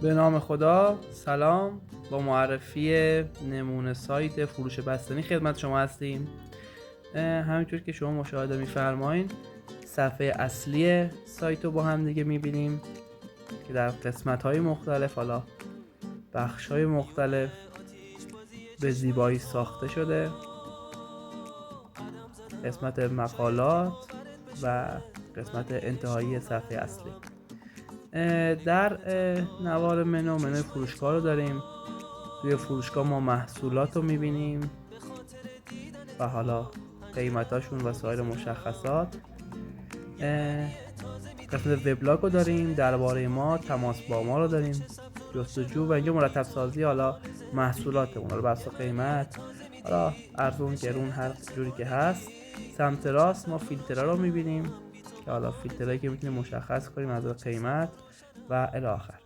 به نام خدا. سلام، با معرفی نمونه سایت فروش بستنی خدمت شما هستیم. همینطور که شما مشاهده می‌فرمایید صفحه اصلی سایت رو با هم دیگه می‌بینیم که در قسمت‌های مختلف، حالا بخش‌های مختلف به زیبایی ساخته شده. قسمت مقالات و قسمت انتهایی صفحه اصلی. در نوار منوی فروشگاه رو داریم. توی فروشگاه ما محصولات رو میبینیم و حالا قیمتاشون و سایر مشخصات. قسمت وبلاگ رو داریم، درباره ما، تماس با ما رو داریم، جستجو و اینجا مرتب سازی حالا محصولاتمون رو بس قیمت، حالا ارزون گرون هر جوری که هست. سمت راست ما فیلترها رو میبینیم که حالا فیلترهایی که میتونیم مشخص کنیم از قیمت و الی آخر.